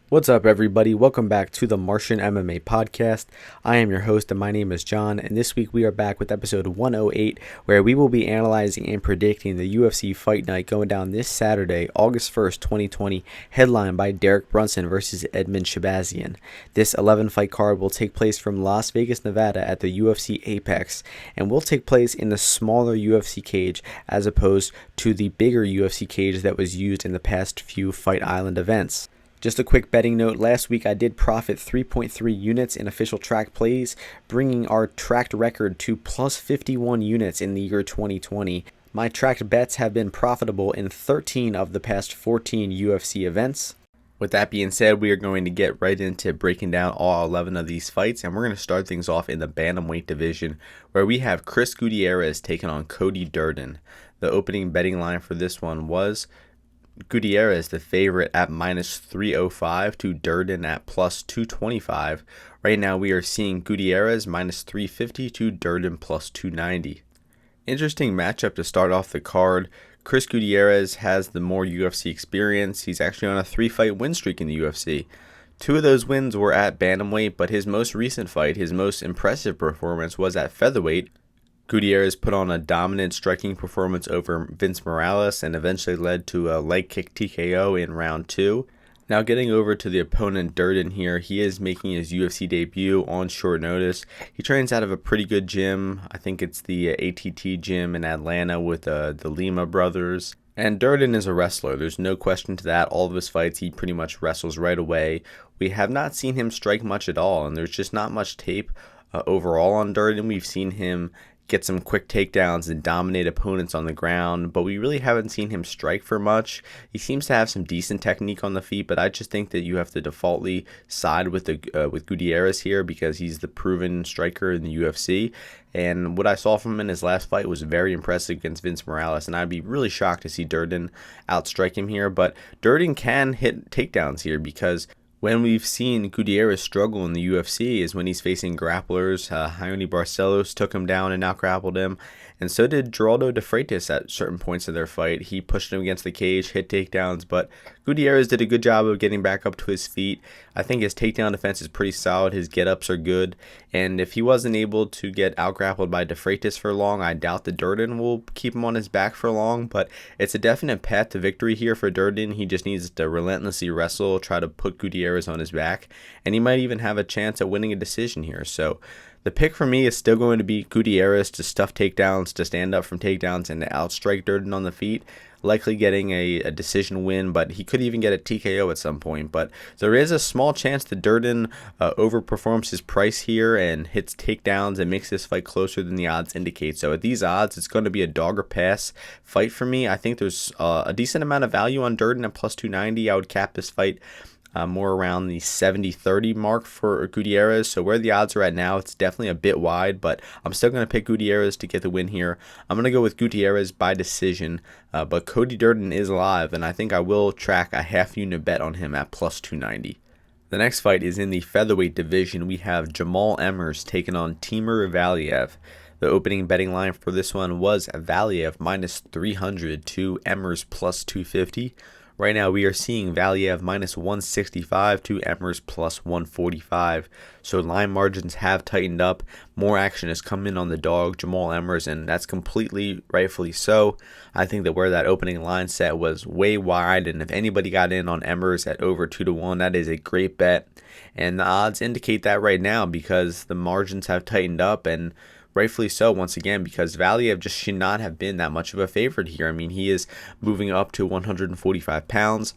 What's up, everybody? Welcome back to the Martian MMA podcast. I am your host, and my name is John, and this week we are back with episode 108, where we will be analyzing and predicting the UFC Fight Night going down this Saturday, August 1st, 2020, headlined by Derek Brunson versus Emmers-Shahbazyan. This 11-fight card will take place from Las Vegas, Nevada at the UFC Apex, and will take place in the smaller UFC cage as opposed to the bigger UFC cage that was used in the past few Fight Island events. Just a quick betting note, last week I did profit 3.3 units in official track plays, bringing our tracked record to plus 51 units in the year 2020. My tracked bets have been profitable in 13 of the past 14 UFC events. With that being said, we are going to get right into breaking down all 11 of these fights, and we're going to start things off in the bantamweight division, where we have Chris Gutierrez taking on Cody Durden. The opening betting line for this one was Gutierrez, the favorite, at minus 305 to Durden at plus 225. Right now we are seeing Gutierrez minus 350 to Durden plus 290. Interesting matchup to start off the card. Chris Gutierrez has the more UFC experience. He's actually on a 3-fight win streak in the UFC. 2 of those wins were at bantamweight, but his most recent fight, his most impressive performance, was at featherweight. Gutierrez put on a dominant striking performance over Vince Morales and eventually led to a leg kick TKO in round 2. Now getting over to the opponent Durden here, he is making his UFC debut on short notice. He trains out of a pretty good gym. I think it's the ATT gym in Atlanta with the Lima brothers. And Durden is a wrestler. There's no question to that. All of his fights, he pretty much wrestles right away. We have not seen him strike much at all, and there's just not much tape overall on Durden. We've seen him get some quick takedowns and dominate opponents on the ground, but we really haven't seen him strike for much. He seems to have some decent technique on the feet, but I just think that you have to defaultly side with Gutierrez here because he's the proven striker in the UFC. And what I saw from him in his last fight was very impressive against Vince Morales, and I'd be really shocked to see Durden outstrike him here. But Durden can hit takedowns here because when we've seen Gutierrez struggle in the UFC is when he's facing grapplers. Raoni Barcelos took him down and out-grappled him, and so did Geraldo de Freitas at certain points of their fight. He pushed him against the cage, hit takedowns, but Gutierrez did a good job of getting back up to his feet. I think his takedown defense is pretty solid. His get-ups are good, and if he wasn't able to get out-grappled by de Freitas for long, I doubt that Durden will keep him on his back for long, but it's a definite path to victory here for Durden. He just needs to relentlessly wrestle, try to put Gutierrez on his back, and he might even have a chance at winning a decision here. So the pick for me is still going to be Gutierrez to stuff takedowns, to stand up from takedowns, and to outstrike Durden on the feet, likely getting a decision win, but he could even get a TKO at some point. But there is a small chance that Durden overperforms his price here and hits takedowns and makes this fight closer than the odds indicate. So at these odds, it's going to be a dog or pass fight for me. I think there's a decent amount of value on Durden at plus 290. I would cap this fight more around the 70-30 mark for Gutierrez. So where the odds are at now, it's definitely a bit wide, but I'm still going to pick Gutierrez to get the win here. I'm going to go with Gutierrez by decision, but Cody Durden is live, and I think I will track a half-unit bet on him at plus 290. The next fight is in the featherweight division. We have Jamal Emmers taking on Emmers-Valiev. The opening betting line for this one was Valiev minus 300 to Emmers plus 250. Right now, we are seeing Valiev minus 165 to Emmers plus 145. So line margins have tightened up. More action has come in on the dog, Jamal Emmers, and that's completely rightfully so. I think that where that opening line set was way wide, and if anybody got in on Emmers at over 2-1, that is a great bet. And the odds indicate that right now because the margins have tightened up, and rightfully so, once again, because Valiev just should not have been that much of a favorite here. I mean, he is moving up to 145 pounds.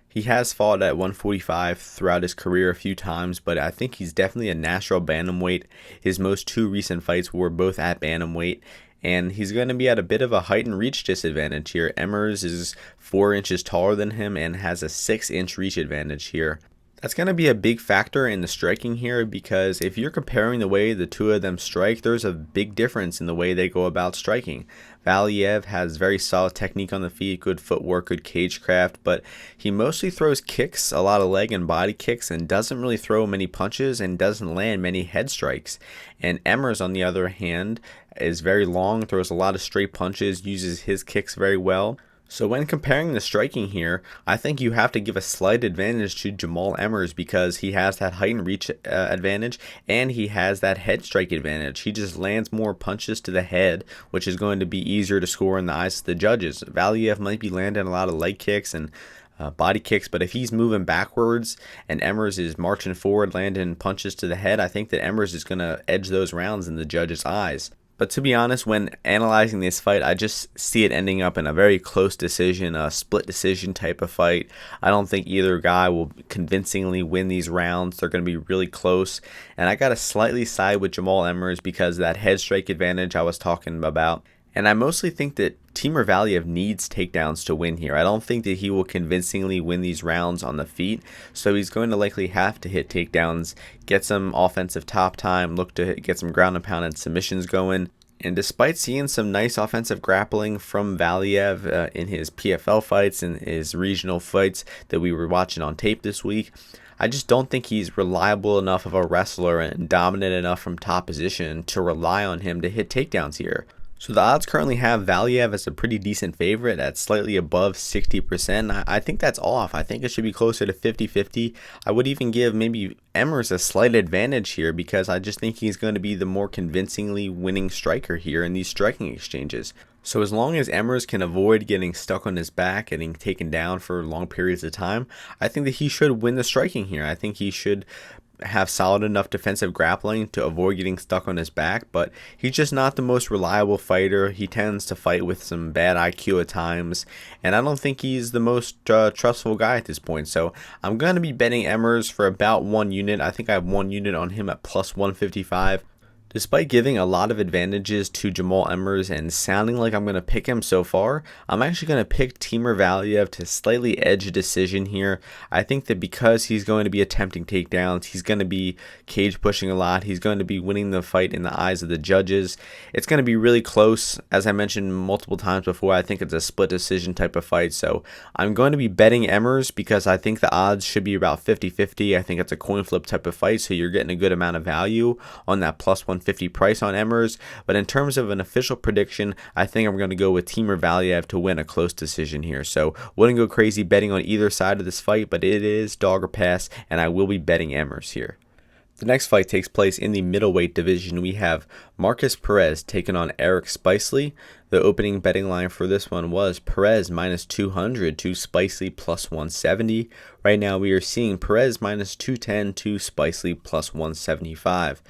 He has fought at 145 throughout his career a few times, but I think he's definitely a natural bantamweight. His most 2 recent fights were both at bantamweight, and he's going to be at a bit of a height and reach disadvantage here. Emmers is 4 inches taller than him and has a 6-inch reach advantage here. That's going to be a big factor in the striking here because if you're comparing the way the two of them strike, there's a big difference in the way they go about striking. Valiev has very solid technique on the feet, good footwork, good cagecraft, but he mostly throws kicks, a lot of leg and body kicks, and doesn't really throw many punches and doesn't land many head strikes. And Emmers, on the other hand, is very long, throws a lot of straight punches, uses his kicks very well. So when comparing the striking here, I think you have to give a slight advantage to Jamal Emmers because he has that height and reach advantage, and he has that head strike advantage. He just lands more punches to the head, which is going to be easier to score in the eyes of the judges. Valiev might be landing a lot of leg kicks and body kicks, but if he's moving backwards and Emmers is marching forward, landing punches to the head, I think that Emmers is going to edge those rounds in the judges' eyes. But to be honest, when analyzing this fight, I just see it ending up in a very close decision, a split decision type of fight. I don't think either guy will convincingly win these rounds. They're going to be really close. And I got to slightly side with Jamal Emmers because of that head strike advantage I was talking about. And I mostly think that Emmers-Valiev needs takedowns to win here. I don't think that he will convincingly win these rounds on the feet, so he's going to likely have to hit takedowns, get some offensive top time, look to get some ground and pound and submissions going. And despite seeing some nice offensive grappling from Valiev in his PFL fights and his regional fights that we were watching on tape this week, I just don't think he's reliable enough of a wrestler and dominant enough from top position to rely on him to hit takedowns here. So the odds currently have Valiev as a pretty decent favorite at slightly above 60%. I think that's off. I think it should be closer to 50-50. I would even give maybe Emmers a slight advantage here because I just think he's going to be the more convincingly winning striker here in these striking exchanges. So as long as Emmers can avoid getting stuck on his back, getting taken down for long periods of time, I think that he should win the striking here. I think he should have solid enough defensive grappling to avoid getting stuck on his back, but he's just not the most reliable fighter. He tends to fight with some bad IQ at times, and I don't think he's the most trustful guy at this point. So I'm going to be betting Emmers for about 1 unit. I think I have 1 unit on him at plus 155. Despite giving a lot of advantages to Jamal Emmers and sounding like I'm going to pick him so far, I'm actually going to pick Emmers-Valiev to slightly edge a decision here. I think that because he's going to be attempting takedowns, he's going to be cage pushing a lot, he's going to be winning the fight in the eyes of the judges. It's going to be really close. As I mentioned multiple times before, I think it's a split decision type of fight. So I'm going to be betting Emmers because I think the odds should be about 50-50. I think it's a coin flip type of fight, so you're getting a good amount of value on that plus 150 price on Emmers, but in terms of an official prediction, I think I'm going to go with Emmers-Valiev to win a close decision here. So wouldn't go crazy betting on either side of this fight, but it is dog or pass, and I will be betting Emmers here. The next fight takes place in the middleweight division. We have Marcus Perez taking on Perez-Spicely. The opening betting line for this one was Perez minus 200 to Spicely plus 170. Right now we are seeing Perez minus 210 to Spicely plus 175.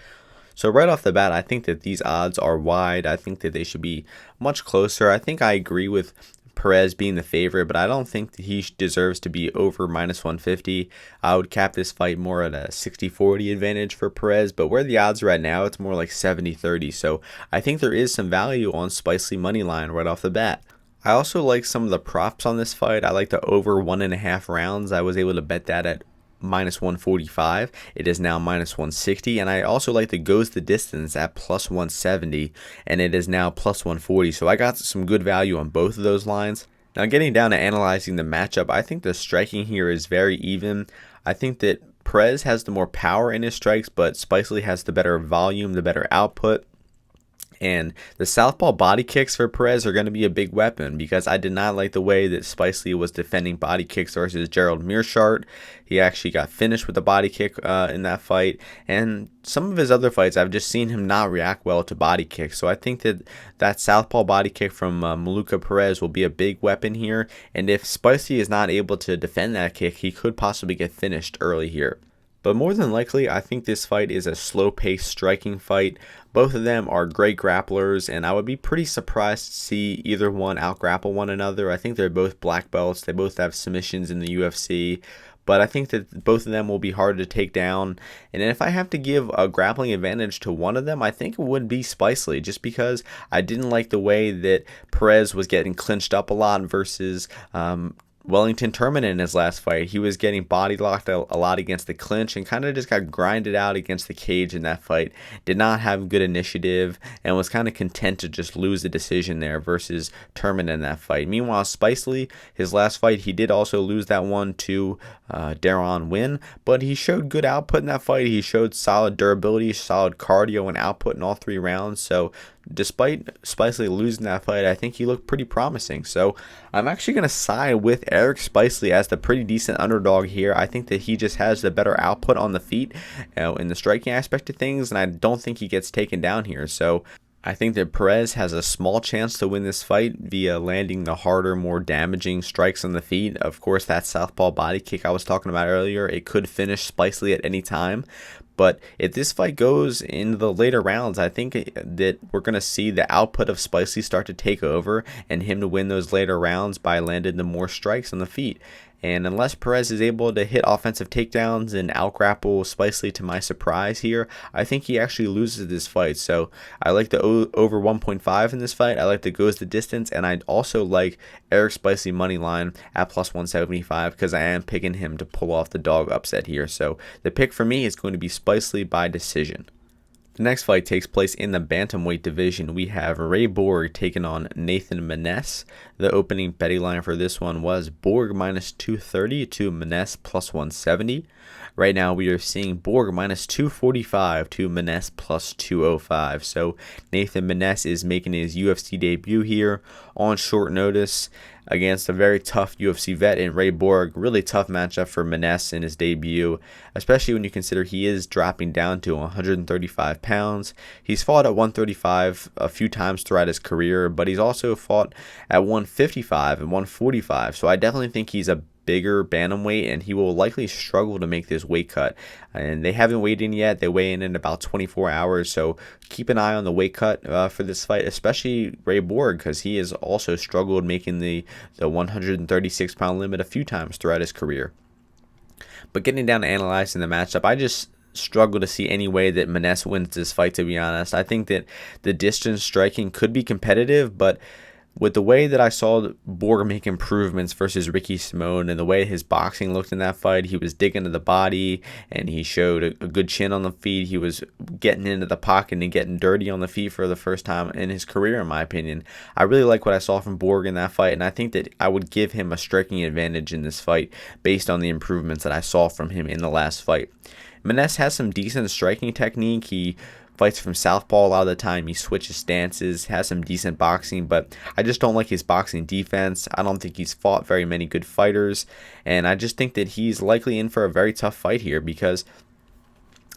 So right off the bat, I think that these odds are wide. I think that they should be much closer. I think I agree with Perez being the favorite, but I don't think that he deserves to be over minus 150. I would cap this fight more at a 60-40 advantage for Perez, but where the odds are at now, it's more like 70-30. So I think there is some value on Spicely money line right off the bat. I also like some of the props on this fight. I like the over 1.5 rounds. I was able to bet that at minus 145. It is now minus 160, and I also like the goes the distance at plus 170, and it is now plus 140. So I got some good value on both of those lines. Now getting down to analyzing the matchup, I think the striking here is very even. I think that Perez has the more power in his strikes, but Spicely has the better volume, the better output. And the southpaw body kicks for Perez are going to be a big weapon because I did not like the way that Spicely was defending body kicks versus Gerald Meerschaert. He actually got finished with a body kick in that fight. And some of his other fights, I've just seen him not react well to body kicks. So I think that southpaw body kick from Maluka Perez will be a big weapon here. And if Spicely is not able to defend that kick, he could possibly get finished early here. But more than likely, I think this fight is a slow-paced striking fight. Both of them are great grapplers, and I would be pretty surprised to see either one out-grapple one another. I think they're both black belts. They both have submissions in the UFC. But I think that both of them will be hard to take down. And if I have to give a grappling advantage to one of them, I think it would be Spicely, just because I didn't like the way that Perez was getting clinched up a lot versus Wellington Turman in his last fight. He was getting body locked a lot against the clinch and kind of just got grinded out against the cage in that fight. Did not have good initiative and was kind of content to just lose the decision there versus Turman in that fight. Meanwhile, Spicely, his last fight, he did also lose that one to Daron Wynn, but he showed good output in that fight. He showed solid durability, solid cardio and output in all 3 rounds. So despite Spicely losing that fight, I think he looked pretty promising. So I'm actually going to side with Eric Spicely as the pretty decent underdog here. I think that he just has the better output on the feet in the striking aspect of things, and I don't think he gets taken down here. So I think that Perez has a small chance to win this fight via landing the harder, more damaging strikes on the feet. Of course, that southpaw body kick I was talking about earlier, it could finish Spicely at any time. But if this fight goes into the later rounds, I think that we're going to see the output of Spicely start to take over and him to win those later rounds by landing the more strikes on the feet. And unless Perez is able to hit offensive takedowns and outgrapple Spicely to my surprise here, I think he actually loses this fight. So I like the over 1.5 in this fight. I like the goes the distance, and I also like Eric Spicely money line at plus 175 because I am picking him to pull off the dog upset here. So the pick for me is going to be Spicely by decision. The next fight takes place in the bantamweight division. We have Ray Borg taking on Nathan Maness. The opening betting line for this one was Borg minus 230 to Maness plus 170. Right now we are seeing Borg minus 245 to Maness plus 205. So Nathan Maness is making his UFC debut here on short notice against a very tough UFC vet in Ray Borg. Really tough matchup for Maness in his debut, especially when you consider he is dropping down to 135 pounds. He's fought at 135 a few times throughout his career, but he's also fought at 155 and 145. So I definitely think he's a bigger bantamweight, and he will likely struggle to make this weight cut. And they haven't weighed in yet. They weigh in about 24 hours, so keep an eye on the weight cut for this fight, especially Ray Borg, because he has also struggled making the 136 pound limit a few times throughout his career. But getting down to analyzing the matchup, I just struggle to see any way that Maness wins this fight, to be honest. I think that the distance striking could be competitive, but with the way that I saw Borg make improvements versus Ricky Simone and the way his boxing looked in that fight, he was digging to the body and he showed a good chin on the feet. He was getting into the pocket and getting dirty on the feet for the first time in his career, in my opinion. I really like what I saw from Borg in that fight, and I think that I would give him a striking advantage in this fight based on the improvements that I saw from him in the last fight. Maness has some decent striking technique. He fights from southpaw a lot of the time. He switches stances, has some decent boxing, but I just don't like his boxing defense. I don't think he's fought very many good fighters, and I just think that he's likely in for a very tough fight here because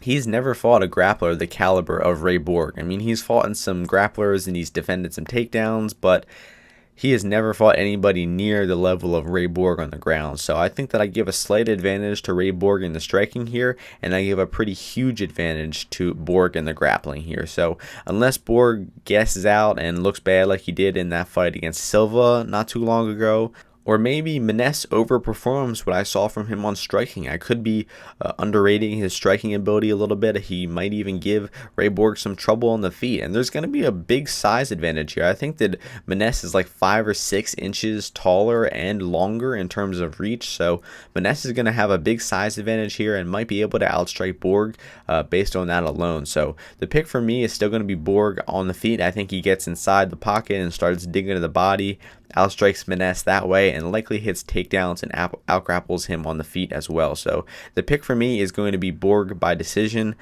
he's never fought a grappler the caliber of Ray Borg. I mean, he's fought in some grapplers and he's defended some takedowns, but he has never fought anybody near the level of Ray Borg on the ground. So I think that I give a slight advantage to Ray Borg in the striking here, and I give a pretty huge advantage to Borg in the grappling here. So unless Borg guesses out and looks bad like he did in that fight against Silva not too long ago, or maybe Maness overperforms what I saw from him on striking. I could be underrating his striking ability a little bit. He might even give Ray Borg some trouble on the feet. And there's going to be a big size advantage here. I think that Maness is like 5 or 6 inches taller and longer in terms of reach. So Maness is going to have a big size advantage here and might be able to outstrike Borg based on that alone. So the pick for me is still going to be Borg on the feet. I think he gets inside the pocket and starts digging to the body, outstrikes Maness that way, and likely hits takedowns and outgrapples him on the feet as well. So the pick for me is going to be Borg by decision.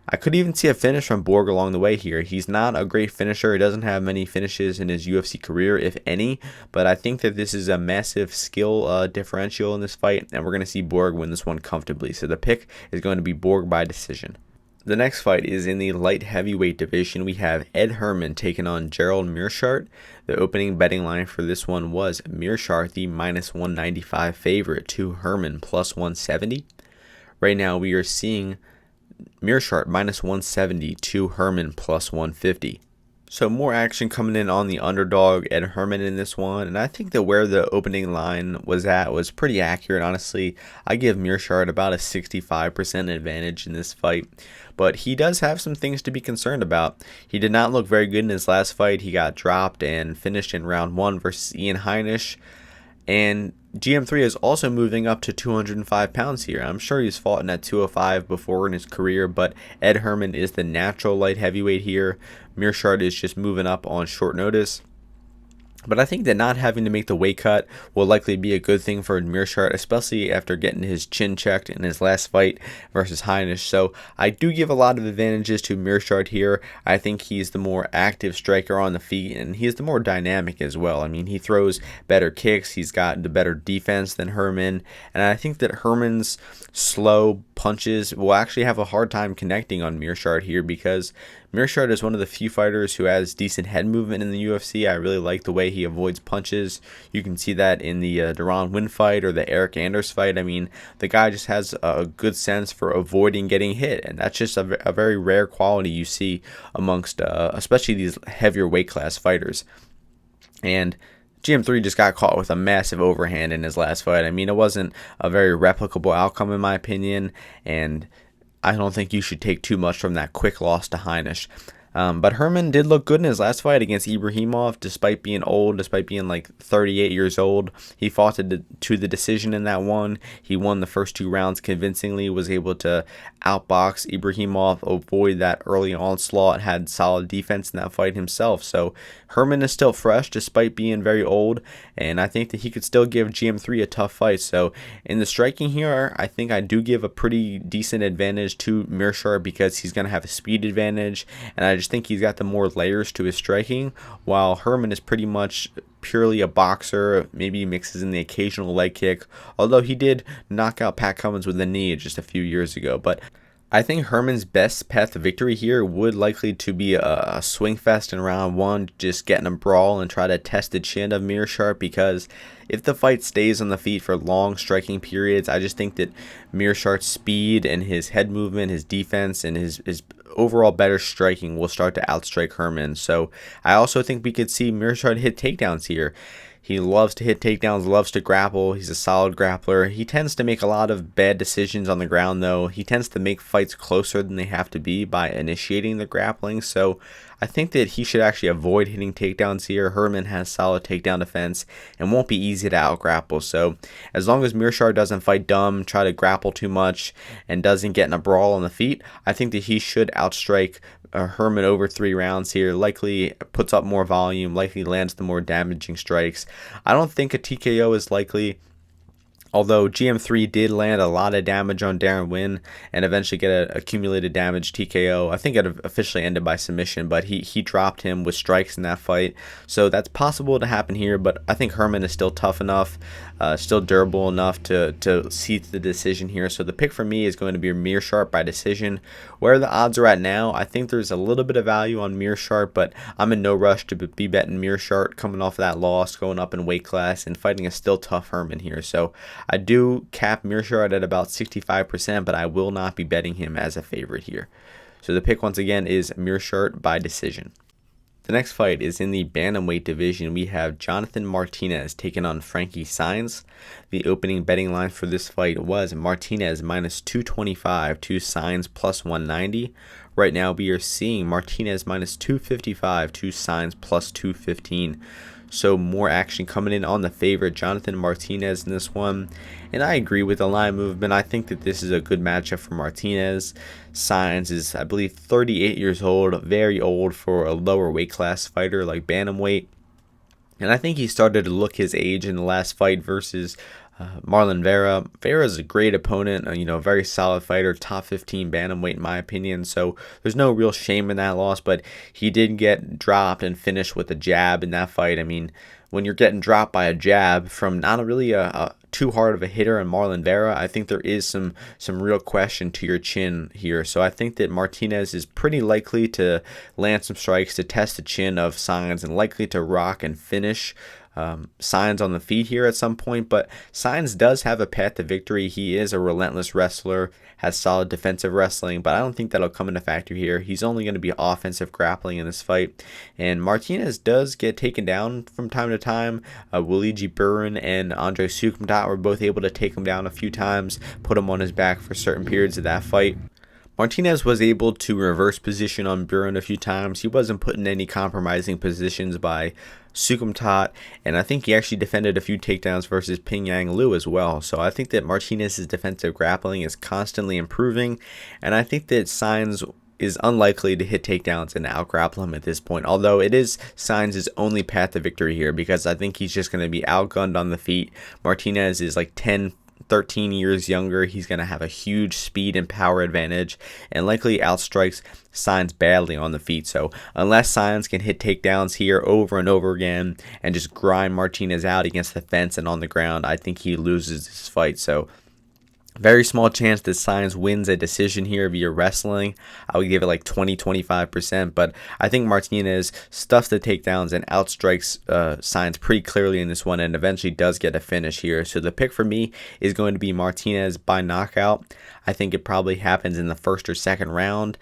I could even see a finish from Borg along the way here. He's not a great finisher. He doesn't have many finishes in his UFC career, if any, but I think that this is a massive skill differential in this fight, and we're going to see Borg win this one comfortably. So the pick is going to be Borg by decision. The next fight is in the light heavyweight division. We have Ed Herman taking on Gerald Meerschaert. The opening betting line for this one was Meerschaert, the minus 195 favorite, to Herman plus 170. Right now we are seeing Meerschaert minus 170 to Herman plus 150. So more action coming in on the underdog, Ed Herman, in this one. And I think that where the opening line was at was pretty accurate, honestly. I give Meerschaert about a 65% advantage in this fight. But he does have some things to be concerned about. He did not look very good in his last fight. He got dropped and finished in round 1 versus Ian Heinisch. And GM3 is also moving up to 205 pounds here. I'm sure he's fought in at 205 before in his career, but Ed Herman is the natural light heavyweight here. Meerschaert is just moving up on short notice. But I think that not having to make the weight cut will likely be a good thing for Meerschaert, especially after getting his chin checked in his last fight versus Heinisch. So I do give a lot of advantages to Meerschaert here. I think he's the more active striker on the feet, and he's the more dynamic as well. I mean, he throws better kicks. He's got the better defense than Herman. And I think that Herman's slow punches will actually have a hard time connecting on Meerschaert here, because Meerschaert is one of the few fighters who has decent head movement in the UFC. I really like the way he avoids punches. You can see that in the Deron Winn fight or the Eric Anders fight. I mean, the guy just has a good sense for avoiding getting hit, and that's just a very rare quality you see amongst especially these heavier weight class fighters. And GM3 just got caught with a massive overhand in his last fight. I mean, it wasn't a very replicable outcome in my opinion, and I don't think you should take too much from that quick loss to Heinisch. But Herman did look good in his last fight against Ibrahimov, despite being old, despite being like 38 years old. He fought to the decision in that one. He won the first 2 rounds convincingly, was able to outbox Ibrahimov, avoid that early onslaught, had solid defense in that fight himself. So Herman is still fresh despite being very old, and I think that he could still give GM3 a tough fight. So in the striking here, I think I do give a pretty decent advantage to Meerschaert, because he's going to have a speed advantage, and I just think he's got the more layers to his striking, while Herman is pretty much purely a boxer. Maybe he mixes in the occasional leg kick, although he did knock out Pat Cummins with a knee just a few years ago. But I think Herman's best path to victory here would likely to be a swing fest in round 1, just getting a brawl and try to test the chin of Meerschaert, because if the fight stays on the feet for long striking periods, I just think that Meerschaert's speed and his head movement, his defense, and his overall better striking will start to outstrike Herman. So I also think we could see Meerschaert hit takedowns here. He loves to hit takedowns, loves to grapple. He's a solid grappler. He tends to make a lot of bad decisions on the ground, though. He tends to make fights closer than they have to be by initiating the grappling. So I think that he should actually avoid hitting takedowns here. Herman has solid takedown defense and won't be easy to out-grapple. So as long as Meerschaert doesn't fight dumb, try to grapple too much, and doesn't get in a brawl on the feet, I think that he should outstrike Herman over 3 rounds here. Likely puts up more volume, likely lands the more damaging strikes. I don't think a TKO is likely, although GM3 did land a lot of damage on Darren Winn and eventually get an accumulated damage TKO. I think it officially ended by submission, but he dropped him with strikes in that fight. So that's possible to happen here, but I think Herman is still tough enough, still durable enough to see the decision here. So the pick for me is going to be Meerschaert by decision. Where the odds are at now, I think there's a little bit of value on Meerschaert, but I'm in no rush to be betting Meerschaert coming off of that loss, going up in weight class, and fighting a still tough Herman here. So I do cap Meerschaert at about 65%, but I will not be betting him as a favorite here. So the pick once again is Meerschaert by decision. The next fight is in the bantamweight division. We have Jonathan Martinez taking on Frankie Saenz. The opening betting line for this fight was Martinez minus 225 to Saenz plus 190. Right now we are seeing Martinez minus 255 to Saenz plus 215. So more action coming in on the favorite Jonathan Martinez in this one. And I agree with the line movement. I think that this is a good matchup for Martinez. Saenz is, I believe, 38 years old, very old for a lower weight class fighter like bantamweight. And I think he started to look his age in the last fight versus Marlon Vera. Vera is a great opponent, very solid fighter, top 15 bantamweight in my opinion. So there's no real shame in that loss, but he did get dropped and finished with a jab in that fight. I mean, when you're getting dropped by a jab from not really a too hard of a hitter in Marlon Vera, I think there is some real question to your chin here. So I think that Martinez is pretty likely to land some strikes to test the chin of Saenz and likely to rock and finish Saenz on the feet here at some point. But Saenz does have a path to victory. He is a relentless wrestler, has solid defensive wrestling, but I don't think that'll come into factor here. He's only going to be offensive grappling in this fight. And Martinez does get taken down from time to time. Luque-Brown and Andre Sukumdat were both able to take him down a few times, put him on his back for certain periods of that fight. Martinez was able to reverse position on Buren a few times. He wasn't put in any compromising positions by Sukumtat, and I think he actually defended a few takedowns versus Ping Yang Liu as well. So I think that Martinez's defensive grappling is constantly improving, and I think that Saenz is unlikely to hit takedowns and out-grapple him at this point, although it is Saenz' only path to victory here, because I think he's just going to be outgunned on the feet. Martinez is like 13 years younger. He's going to have a huge speed and power advantage and likely outstrikes Saenz badly on the feet. So unless Saenz can hit takedowns here over and over again and just grind Martinez out against the fence and on the ground, I think he loses this fight. So very small chance that Saenz wins a decision here via wrestling. I would give it like 20-25%, but I think Martinez stuffs the takedowns and outstrikes Saenz pretty clearly in this one and eventually does get a finish here. So the pick for me is going to be Martinez by knockout. I think it probably happens in the first or second round.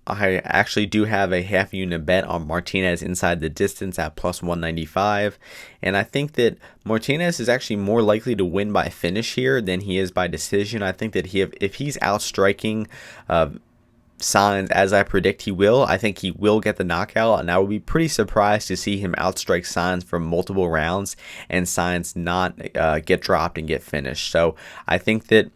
I actually do have a half unit bet on Martinez inside the distance at plus 195, and I think that Martinez is actually more likely to win by finish here than he is by decision. I think that if he's outstriking Saenz as I predict he will, I think he will get the knockout, and I would be pretty surprised to see him outstrike Saenz for multiple rounds and Saenz not get dropped and get finished. So I think that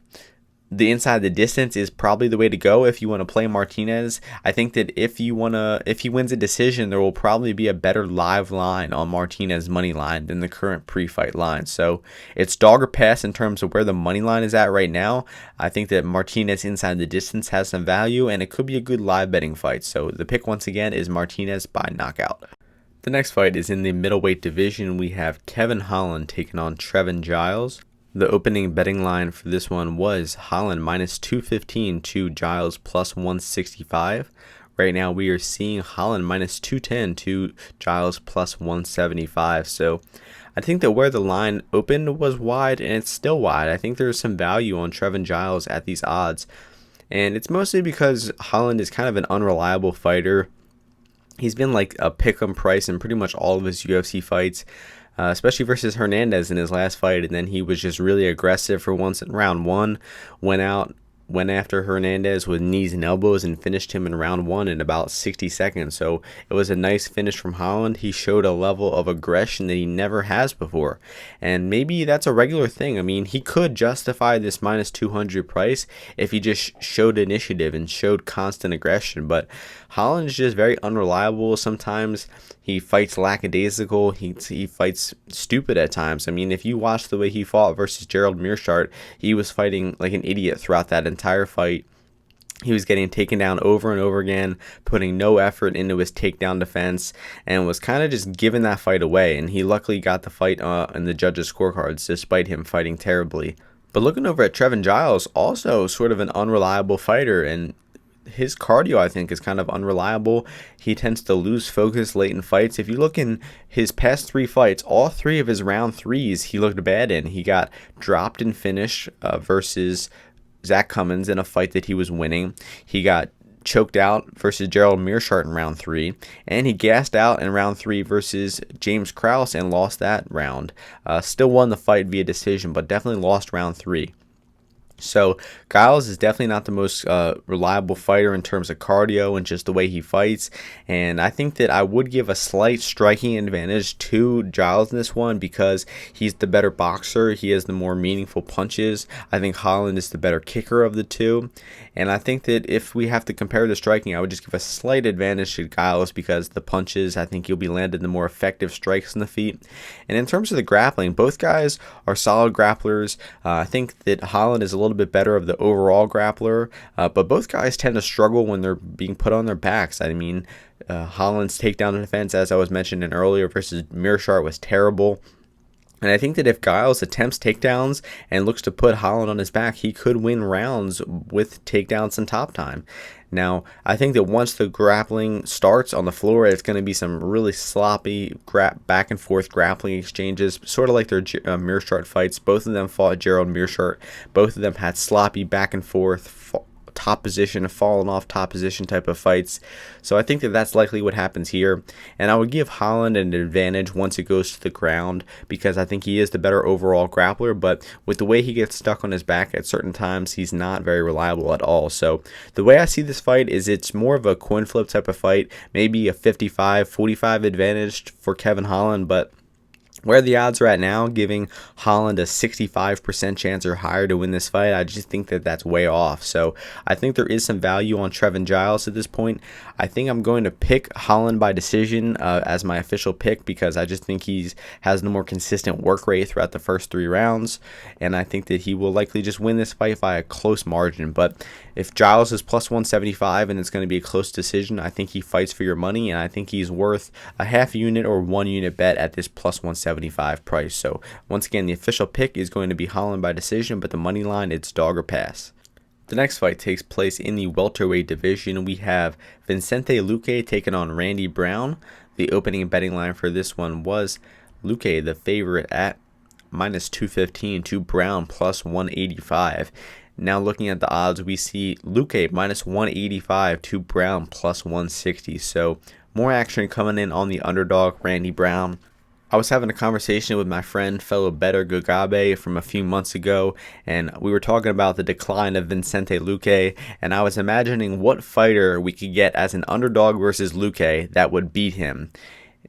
the inside the distance is probably the way to go if you want to play Martinez. I think that if he wins a decision, there will probably be a better live line on Martinez money line than the current pre-fight line. So it's dog or pass in terms of where the money line is at right now. I think that Martinez inside the distance has some value, and it could be a good live betting fight. So the pick once again is Martinez by knockout. The next fight is in the middleweight division. We have Kevin Holland taking on Giles. The opening betting line for this one was Holland minus 215 to Giles plus 165. Right now we are seeing Holland minus 210 to Giles plus 175. So I think that where the line opened was wide, and it's still wide. I think there's some value on Giles at these odds. And it's mostly because Holland is kind of an unreliable fighter. He's been like a pick'em price in pretty much all of his UFC fights. Especially versus Hernandez in his last fight, and then he was just really aggressive for once in round one, went after Hernandez with knees and elbows and finished him in round one in about 60 seconds. So it was a nice finish from Holland. He showed a level of aggression that he never has before, and maybe that's a regular thing. I mean, he could justify this minus 200 price if he just showed initiative and showed constant aggression, but Holland is just very unreliable. Sometimes he fights lackadaisical. He fights stupid at times. I mean, if you watch the way he fought versus Gerald Meerschaert, he was fighting like an idiot throughout that entire fight. He was getting taken down over and over again, putting no effort into his takedown defense, and was kind of just giving that fight away. And he luckily got the fight in the judges' scorecards, despite him fighting terribly. But looking over at Giles, also sort of an unreliable fighter, and his cardio, I think, is kind of unreliable. He tends to lose focus late in fights. If you look in his past 3 fights, all 3 of his round 3s he looked bad in. He got dropped in finish versus Zach Cummins in a fight that he was winning. He got choked out versus Gerald Meerschaert in round 3, and he gassed out in round 3 versus James Krause and lost that round. Still won the fight via decision, but definitely lost round 3. So Giles is definitely not the most reliable fighter in terms of cardio and just the way he fights, and I think that I would give a slight striking advantage to Giles in this one because he's the better boxer. He has the more meaningful punches. I think Holland is the better kicker of the two, and I think that if we have to compare the striking, I would just give a slight advantage to Giles because the punches, I think he'll be landing the more effective strikes in the feet. And in terms of the grappling, both guys are solid grapplers. I think that Holland is a little bit better of the overall grappler, but both guys tend to struggle when they're being put on their backs. I mean, Holland's takedown defense, as I was mentioning earlier, versus Meerschaert was terrible. And I think that if Giles attempts takedowns and looks to put Holland on his back, he could win rounds with takedowns and top time. Now, I think that once the grappling starts on the floor, it's going to be some really sloppy back and forth grappling exchanges, sort of like their Meerschaert fights. Both of them fought Gerald Meerschaert. Both of them had sloppy back and forth, top position, falling off top position type of fights. So I think that that's likely what happens here. And I would give Holland an advantage once it goes to the ground because I think he is the better overall grappler. But with the way he gets stuck on his back at certain times, he's not very reliable at all. So the way I see this fight is it's more of a coin flip type of fight, maybe a 55-45 advantage for Kevin Holland, but Where the odds are at now, giving Holland a 65% chance or higher to win this fight, I just think that that's way off. So I think there is some value on Trevin-Giles at this point. I think I'm going to pick Holland by decision as my official pick because I just think he has the more consistent work rate throughout the first 3 rounds, and I think that he will likely just win this fight by a close margin. But if Giles is plus 175 and it's going to be a close decision, I think he fights for your money, and I think he's worth a half unit or 1 unit bet at this plus 175 price. So once again, the official pick is going to be Holland by decision, but the money line, it's dog or pass. The next fight takes place in the welterweight division. We have Vicente Luque taking on Randy Brown. The opening betting line for this one was Luque, the favorite, at minus 215 to Brown plus 185. Now looking at the odds, we see Luque minus 185 to Brown plus 160. So more action coming in on the underdog, Randy Brown. I was having a conversation with my friend, fellow bettor Gugabe, from a few months ago, and we were talking about the decline of Vicente Luque, and I was imagining what fighter we could get as an underdog versus Luque that would beat him.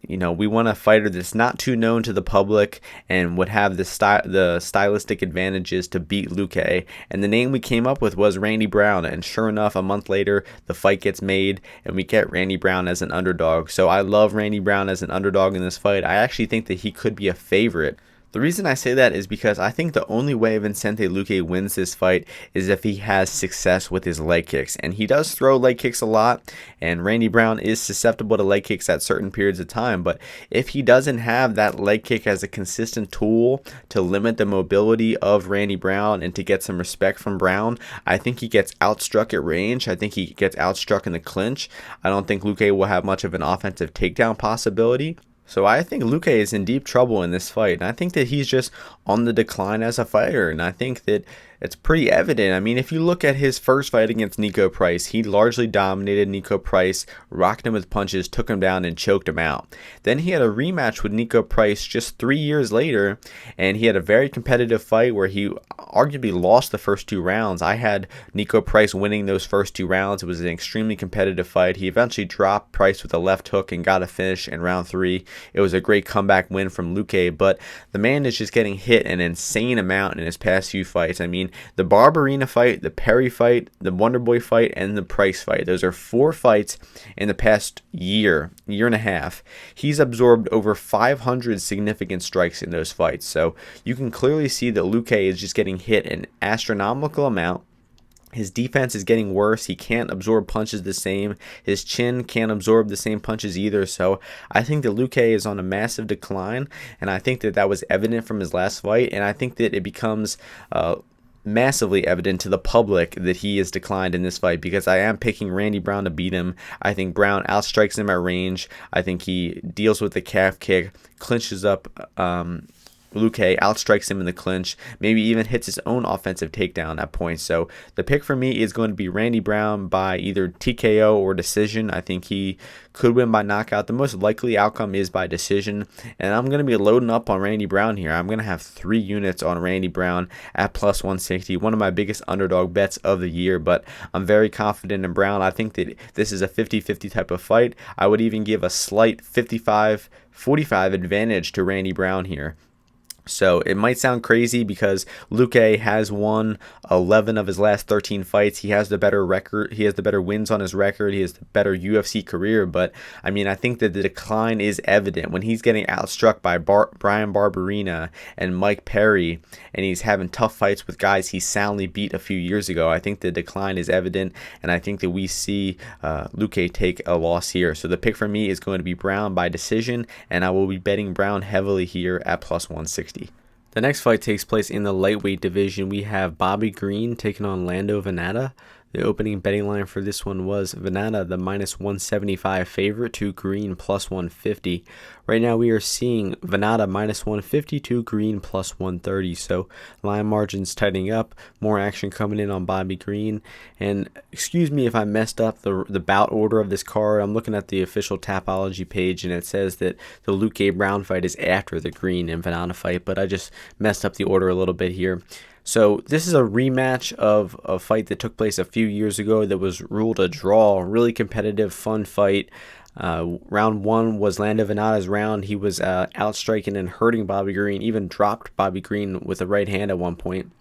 You know, we want a fighter that's not too known to the public and would have the stylistic advantages to beat Luque. And the name we came up with was Randy Brown. And sure enough, a month later, the fight gets made and we get Randy Brown as an underdog. So I love Randy Brown as an underdog in this fight. I actually think that he could be a favorite. The reason I say that is because I think the only way Vicente Luque wins this fight is if he has success with his leg kicks. And he does throw leg kicks a lot, and Randy Brown is susceptible to leg kicks at certain periods of time. But if he doesn't have that leg kick as a consistent tool to limit the mobility of Randy Brown and to get some respect from Brown, I think he gets outstruck at range. I think he gets outstruck in the clinch. I don't think Luque will have much of an offensive takedown possibility. So I think Luque is in deep trouble in this fight, and I think that he's just on the decline as a fighter, and I think that it's pretty evident. I mean, if you look at his first fight against Nico Price, he largely dominated Nico Price, rocked him with punches, took him down, and choked him out. Then he had a rematch with Nico Price just 3 years later, and he had a very competitive fight where he arguably lost the first 2 rounds. I had Nico Price winning those first 2 rounds. It was an extremely competitive fight. He eventually dropped Price with a left hook and got a finish in round 3. It was a great comeback win from Luque, but the man is just getting hit an insane amount in his past few fights. I mean, the Barberena fight, the Perry fight, the Wonderboy fight, and the Price fight. Those are 4 fights in the past year and a half. He's absorbed over 500 significant strikes in those fights. So you can clearly see that Luque is just getting hit an astronomical amount. His defense is getting worse. He can't absorb punches the same. His chin can't absorb the same punches either. So I think that Luque is on a massive decline, and I think that that was evident from his last fight, and I think that it becomes massively evident to the public that he is declined in this fight because I am picking Randy Brown to beat him. I think Brown outstrikes him at range. I think he deals with the calf kick, clinches up Luque, outstrikes him in the clinch, maybe even hits his own offensive takedown at points. So the pick for me is going to be Randy Brown by either TKO or decision. I think he could win by knockout. The most likely outcome is by decision, and I'm going to be loading up on Randy Brown here. I'm going to have 3 units on Randy Brown at plus 160, one of my biggest underdog bets of the year, but I'm very confident in Brown. I think that this is a 50-50 type of fight. I would even give a slight 55-45 advantage to Randy Brown here. So it might sound crazy because Luque has won 11 of his last 13 fights. He has the better record. He has the better wins on his record. He has the better UFC career. But, I mean, I think that the decline is evident when he's getting outstruck by Brian Barberena and Mike Perry, and he's having tough fights with guys he soundly beat a few years ago. I think the decline is evident, and I think that we see Luque take a loss here. So the pick for me is going to be Brown by decision, and I will be betting Brown heavily here at plus 160. The next fight takes place in the lightweight division. We have Bobby Green taking on Vannata. The opening betting line for this one was Vannata, the minus 175 favorite, to Green plus 150. Right now we are seeing Vannata minus 150 to Green plus 130. So line margins tightening up, more action coming in on Bobby Green. And excuse me if I messed up the bout order of this card. I'm looking at the official Tapology page and it says that the Luque-Brown fight is after the Green and Vannata fight, but I just messed up the order a little bit here. So this is a rematch of a fight that took place a few years ago that was ruled a draw. Really competitive, fun fight. Round one was Lando-Vannata's round. He was outstriking and hurting Bobby Green, even dropped Bobby Green with a right hand at one point.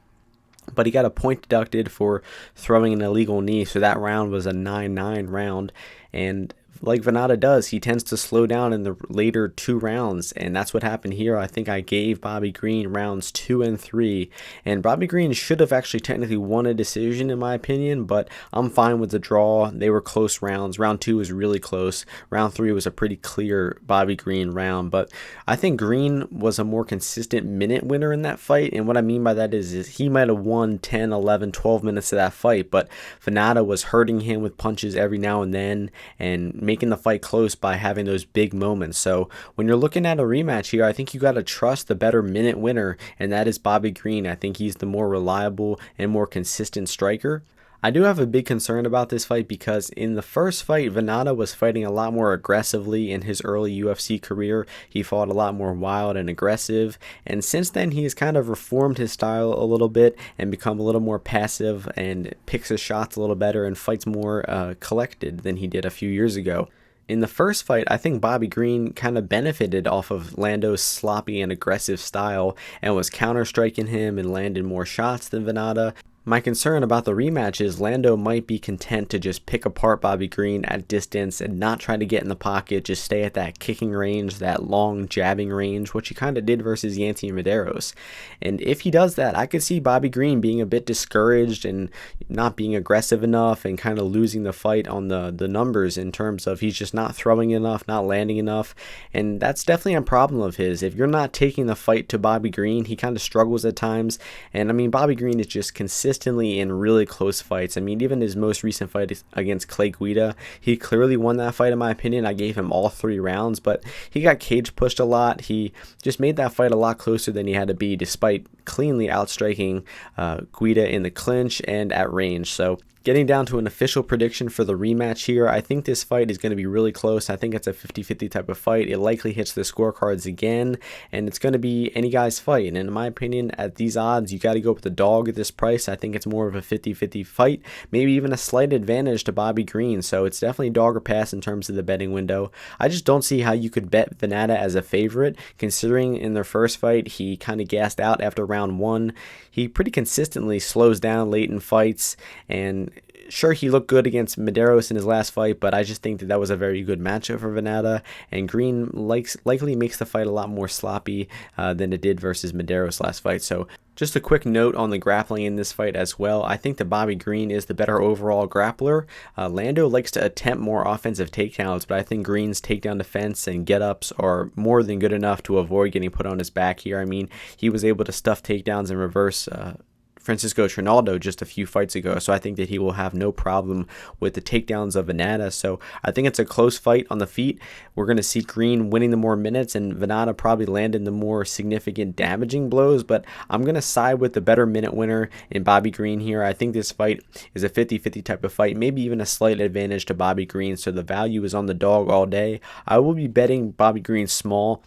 But he got a point deducted for throwing an illegal knee, so that round was a 9-9 round. And like Vannata does, he tends to slow down in the later two rounds, and that's what happened here. I think I gave Bobby Green rounds 2 and 3, and Bobby Green should have actually technically won a decision in my opinion, but I'm fine with the draw. They were close rounds. Round 2 was really close. Round 3 was a pretty clear Bobby Green round, but I think Green was a more consistent minute winner in that fight, and what I mean by that is he might have won 10, 11, 12 minutes of that fight, but Vannata was hurting him with punches every now and then and making the fight close by having those big moments. So when you're looking at a rematch here, I think you got to trust the better minute winner, and that is Bobby Green. I think he's the more reliable and more consistent striker. I do have a big concern about this fight because in the first fight, Vannata was fighting a lot more aggressively in his early UFC career. He fought a lot more wild and aggressive, and since then he has kind of reformed his style a little bit and become a little more passive and picks his shots a little better and fights more collected than he did a few years ago. In the first fight, I think Bobby Green kind of benefited off of Lando's sloppy and aggressive style and was counter-striking him and landed more shots than Vannata. My concern about the rematch is Lando might be content to just pick apart Bobby Green at distance and not try to get in the pocket, just stay at that kicking range, that long jabbing range, which he kind of did versus Yancy Medeiros. And if he does that, I could see Bobby Green being a bit discouraged and not being aggressive enough and kind of losing the fight on the numbers in terms of he's just not throwing enough, not landing enough. And that's definitely a problem of his. If you're not taking the fight to Bobby Green, he kind of struggles at times. And I mean, Bobby Green is just consistently in really close fights. I mean, even his most recent fight against Clay Guida, he clearly won that fight in my opinion. I gave him all 3 rounds, but he got cage pushed a lot. He just made that fight a lot closer than he had to be, despite cleanly outstriking Guida in the clinch and at range. So getting down to an official prediction for the rematch here, I think this fight is going to be really close. I think it's a 50-50 type of fight. It likely hits the scorecards again, and it's going to be any guy's fight. And in my opinion, at these odds, you got to go with the dog at this price. I think it's more of a 50-50 fight, maybe even a slight advantage to Bobby Green. So it's definitely dog or pass in terms of the betting window. I just don't see how you could bet Vannata as a favorite, considering in their first fight, he kind of gassed out after round 1. He pretty consistently slows down late in fights, and sure, he looked good against Medeiros in his last fight, but I just think that was a very good matchup for Vannata, and Green likely makes the fight a lot more sloppy than it did versus Medeiros last fight. So just a quick note on the grappling in this fight as well. I think that Bobby Green is the better overall grappler. Lando likes to attempt more offensive takedowns, but I think Green's takedown defense and get-ups are more than good enough to avoid getting put on his back here. I mean, he was able to stuff takedowns in reverse Francisco Trinaldo just a few fights ago, so I think that he will have no problem with the takedowns of Vannata. So I think it's a close fight on the feet. We're going to see Green winning the more minutes and Vannata probably landing the more significant damaging blows, but I'm going to side with the better minute winner in Bobby Green here. I think this fight is a 50-50 type of fight, maybe even a slight advantage to Bobby Green, so the value is on the dog all day. I will be betting Bobby Green small,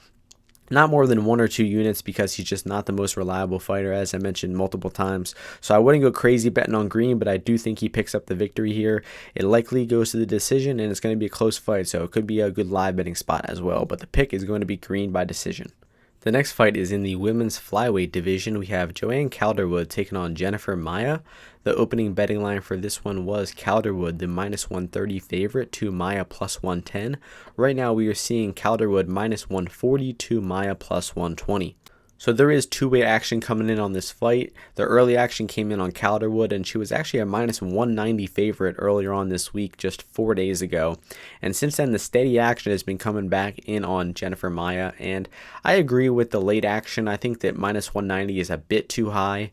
not more than 1 or 2 units, because he's just not the most reliable fighter, as I mentioned multiple times. So I wouldn't go crazy betting on Green, but I do think he picks up the victory here. It likely goes to the decision, and it's going to be a close fight, so it could be a good live betting spot as well. But the pick is going to be Green by decision. The next fight is in the women's flyweight division. We have Joanne Calderwood taking on Jennifer Maia. The opening betting line for this one was Calderwood, the -130 favorite, to Maia +110. Right now we are seeing Calderwood -140 to Maia +120. So there is two-way action coming in on this fight. The early action came in on Calderwood, and she was actually a -190 favorite earlier on this week, just 4 days ago. And since then, the steady action has been coming back in on Jennifer Maia, and I agree with the late action. I think that -190 is a bit too high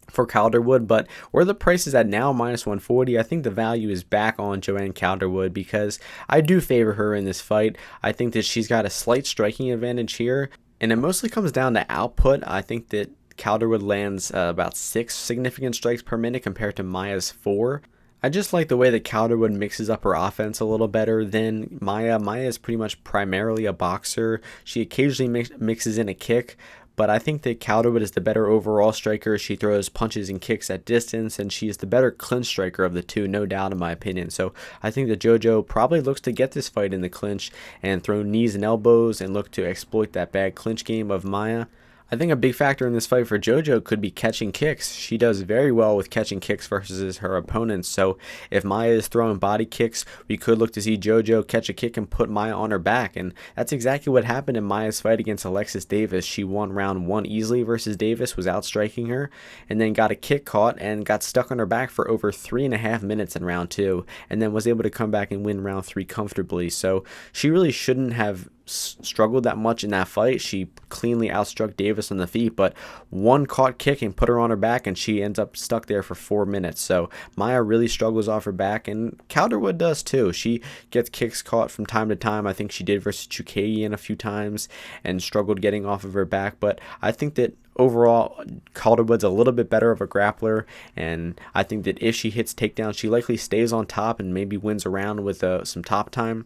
for Calderwood, but where the price is at now, -140, I think the value is back on Joanne Calderwood because I do favor her in this fight. I think that she's got a slight striking advantage here, and it mostly comes down to output. I think that Calderwood lands about 6 significant strikes per minute compared to Maia's 4. I just like the way that Calderwood mixes up her offense a little better than Maia. Maia is pretty much primarily a boxer. She occasionally mixes in a kick, but I think that Calderwood is the better overall striker. She throws punches and kicks at distance, and she is the better clinch striker of the two, no doubt in my opinion. So I think that JoJo probably looks to get this fight in the clinch and throw knees and elbows and look to exploit that bad clinch game of Maia. I think a big factor in this fight for JoJo could be catching kicks. She does very well with catching kicks versus her opponents. So if Maia is throwing body kicks, we could look to see JoJo catch a kick and put Maia on her back. And that's exactly what happened in Maia's fight against Alexis Davis. She won round 1 easily versus Davis, was outstriking her, and then got a kick caught and got stuck on her back for over 3.5 minutes in round 2, and then was able to come back and win round 3 comfortably. So she really shouldn't have struggled that much in that fight. She cleanly outstruck Davis on the feet, but one caught kick and put her on her back, and she ends up stuck there for 4 minutes. So Maia really struggles off her back, and Calderwood does too. She gets kicks caught from time to time. I think she did versus Chookagian a few times and struggled getting off of her back, but I think that overall, Calderwood's a little bit better of a grappler, and I think that if she hits takedowns, she likely stays on top and maybe wins a round with some top time.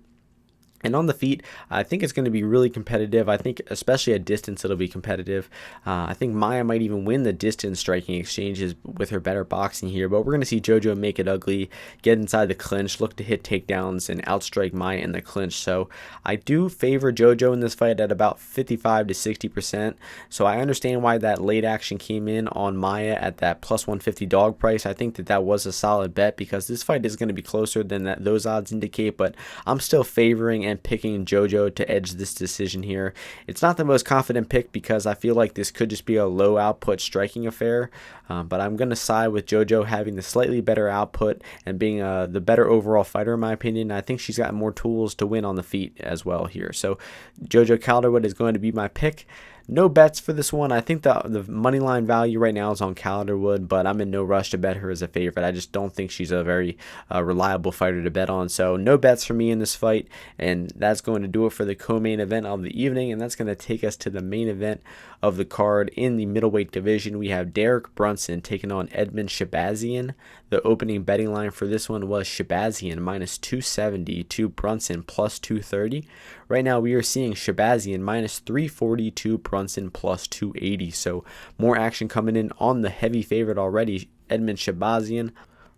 And on the feet, I think it's going to be really competitive. I think especially at distance, it'll be competitive. I think Maia might even win the distance striking exchanges with her better boxing here. But we're going to see JoJo make it ugly, get inside the clinch, look to hit takedowns, and outstrike Maia in the clinch. So I do favor JoJo in this fight at about 55 to 60%. So I understand why that late action came in on Maia at that plus 150 dog price. I think that was a solid bet because this fight is going to be closer than those odds indicate. But I'm still favoring and picking JoJo to edge this decision here. It's not the most confident pick because I feel like this could just be a low output striking affair, but I'm going to side with JoJo having the slightly better output and being the better overall fighter in my opinion. I think she's got more tools to win on the feet as well here. So JoJo Calderwood is going to be my pick. No bets for this one. I think the money line value right now is on Calderwood, but I'm in no rush to bet her as a favorite. I just don't think she's a very reliable fighter to bet on. So no bets for me in this fight, and that's going to do it for the co-main event of the evening, and that's going to take us to the main event of the card. In the middleweight division, we have Derek Brunson taking on Emmers-Shahbazyan. The opening betting line for this one was Shahbazyan minus 270 to Brunson plus 230. Right now we are seeing Shahbazyan minus 340 to Brunson plus 280. So more action coming in on the heavy favorite already, Emmers-Shahbazyan.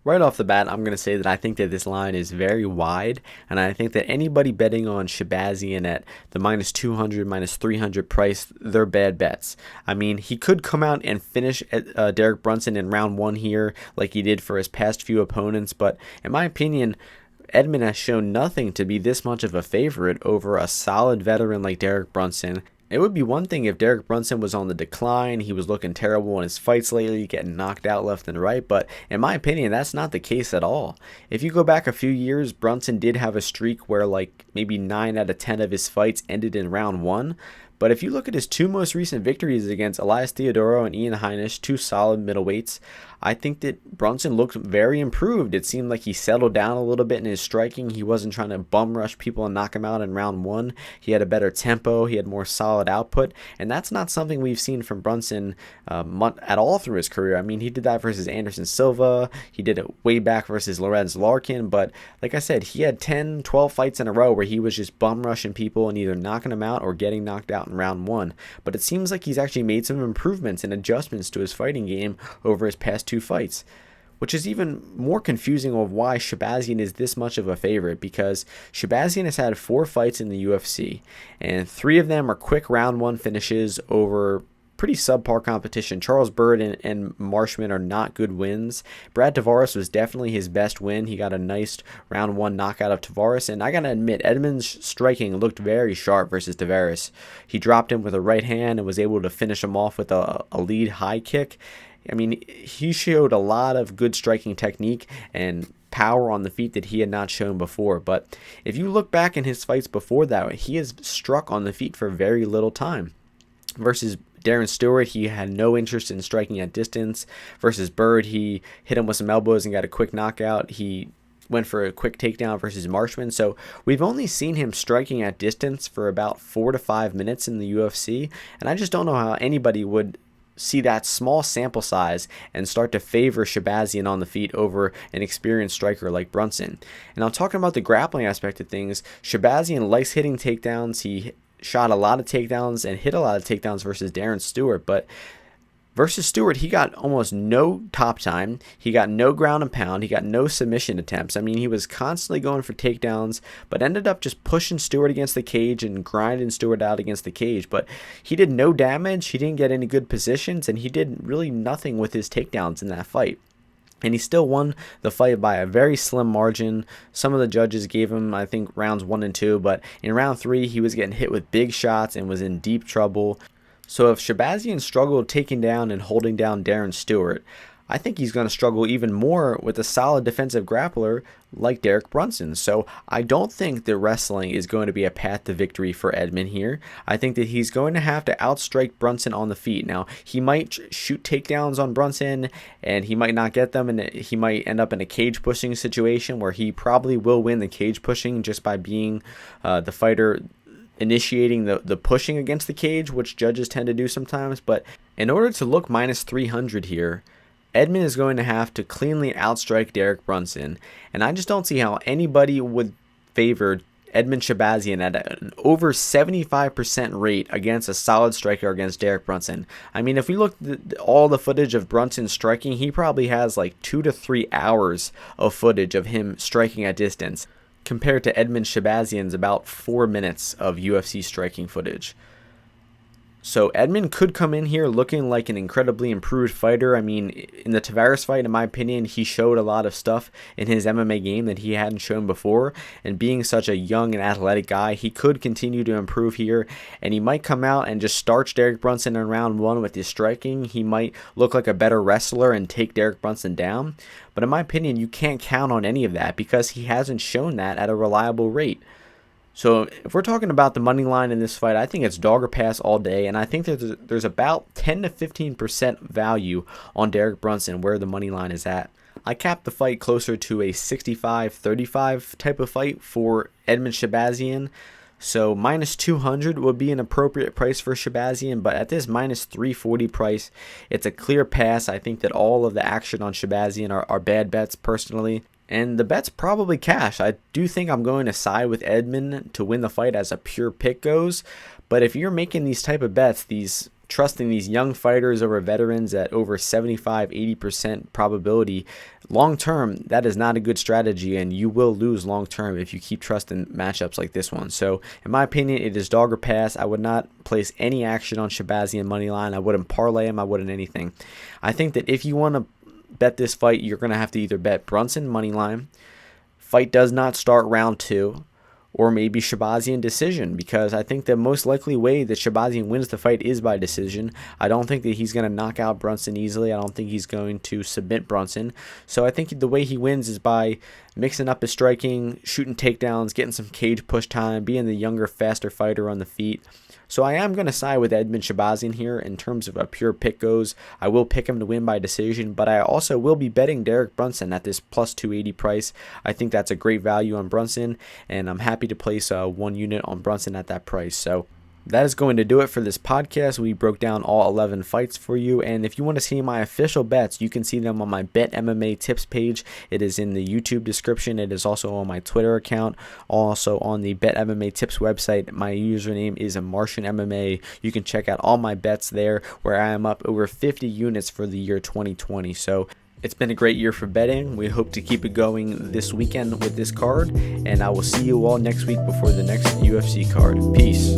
Right off the bat, I'm going to say that I think that this line is very wide, and I think that anybody betting on Shahbazyan at the minus 200, minus 300 price, they're bad bets. I mean, he could come out and finish Derek Brunson in round 1 here like he did for his past few opponents, but in my opinion, Edmund has shown nothing to be this much of a favorite over a solid veteran like Derek Brunson. It would be one thing if Derek Brunson was on the decline, he was looking terrible in his fights lately, getting knocked out left and right, but in my opinion, that's not the case at all. If you go back a few years, Brunson did have a streak where like maybe 9 out of 10 of his fights ended in round 1, but if you look at his 2 most recent victories against Elias Theodorou and Ian Heinisch, 2 solid middleweights, I think that Brunson looked very improved. It seemed like he settled down a little bit in his striking. He wasn't trying to bum rush people and knock him out in round 1. He had a better tempo. He had more solid output. And that's not something we've seen from Brunson at all through his career. I mean, he did that versus Anderson Silva. He did it way back versus Lorenz Larkin. But like I said, he had 10, 12 fights in a row where he was just bum rushing people and either knocking them out or getting knocked out in round 1. But it seems like he's actually made some improvements and adjustments to his fighting game over his past 2 fights, which is even more confusing of why Shahbazyan is this much of a favorite, because Shahbazyan has had 4 fights in the UFC, and 3 of them are quick round 1 finishes over pretty subpar competition. Charles Byrd and Marshman are not good wins. Brad Tavares was definitely his best win. He got a nice round 1 knockout of Tavares, and I gotta admit, Edmund's striking looked very sharp versus Tavares. He dropped him with a right hand and was able to finish him off with a lead high kick. I mean, he showed a lot of good striking technique and power on the feet that he had not shown before. But if you look back in his fights before that, he has struck on the feet for very little time. Versus Darren Stewart, he had no interest in striking at distance. Versus Byrd, he hit him with some elbows and got a quick knockout. He went for a quick takedown versus Marshman. So we've only seen him striking at distance for about 4 to 5 minutes in the UFC. And I just don't know how anybody would see that small sample size and start to favor Shahbazyan on the feet over an experienced striker like Brunson. And I'm talking about the grappling aspect of things. Shahbazyan likes hitting takedowns. He shot a lot of takedowns and hit a lot of takedowns versus Darren Stewart, but versus Stewart, he got almost no top time. He got no ground and pound. He got no submission attempts. I mean, he was constantly going for takedowns, but ended up just pushing Stewart against the cage and grinding Stewart out against the cage. But he did no damage. He didn't get any good positions, and he did really nothing with his takedowns in that fight. And he still won the fight by a very slim margin. Some of the judges gave him, I think, rounds 1 and 2, but in round 3, he was getting hit with big shots and was in deep trouble. So if Shahbazyan struggled taking down and holding down Darren Stewart, I think he's going to struggle even more with a solid defensive grappler like Derek Brunson. So I don't think that wrestling is going to be a path to victory for Edmen here. I think that he's going to have to outstrike Brunson on the feet. Now, he might shoot takedowns on Brunson, and he might not get them, and he might end up in a cage pushing situation where he probably will win the cage pushing just by being the fighter initiating the pushing against the cage, which judges tend to do sometimes. But in order to look minus 300 here, Edmen is going to have to cleanly outstrike Derek Brunson, and I just don't see how anybody would favor Edmen Shahbazyan at an over 75% rate against a solid striker against Derek Brunson. I mean, if we look at all the footage of Brunson striking, he probably has like 2 to 3 hours of footage of him striking at distance, compared to Edmen Shahbazyan's about 4 minutes of UFC striking footage. So Edmen could come in here looking like an incredibly improved fighter. I mean, in the Tavares fight, in my opinion, he showed a lot of stuff in his MMA game that he hadn't shown before. And being such a young and athletic guy, he could continue to improve here. And he might come out and just starch Derek Brunson in round 1 with his striking. He might look like a better wrestler and take Derek Brunson down. But in my opinion, you can't count on any of that because he hasn't shown that at a reliable rate. So if we're talking about the money line in this fight, I think it's dog or pass all day, and I think there's about 10 to 15% value on Derek Brunson where the money line is at. I capped the fight closer to a 65-35 type of fight for Edmen Shahbazyan. So minus 200 would be an appropriate price for Shahbazyan, but at this minus 340 price, it's a clear pass. I think that all of the action on Shahbazyan are bad bets personally. And the bet's probably cash. I do think I'm going to side with Edmen to win the fight as a pure pick goes. But if you're making these type of bets, trusting these young fighters over veterans at over 75-80% probability, long term, that is not a good strategy, and you will lose long term if you keep trusting matchups like this one. So in my opinion, it is dog or pass. I would not place any action on Shahbazyan money line. I wouldn't parlay him. I wouldn't anything. I think that if you want to bet this fight, you're going to have to either bet Brunson money line, fight does not start round 2, or maybe Shahbazyan decision, because I think the most likely way that Shahbazyan wins the fight is by decision. I don't think that he's going to knock out Brunson easily. I don't think he's going to submit Brunson. So I think the way he wins is by mixing up his striking, shooting takedowns, getting some cage push time, being the younger, faster fighter on the feet. So I am going to side with Edmen Shahbazyan here in terms of a pure pick goes. I will pick him to win by decision, but I also will be betting Derek Brunson at this plus 280 price. I think that's a great value on Brunson, and I'm happy to place 1 unit on Brunson at that price. So that is going to do it for this podcast. We broke down all 11 fights for you, and if you want to see my official bets, you can see them on my Bet MMA Tips page. It is in the YouTube description. It is also on my Twitter account, also on the Bet MMA Tips website. My username is Martian MMA. You can check out all my bets there, where I am up over 50 units for the year 2020. So it's been a great year for betting. We hope to keep it going this weekend with this card, and I will see you all next week before the next UFC card. Peace.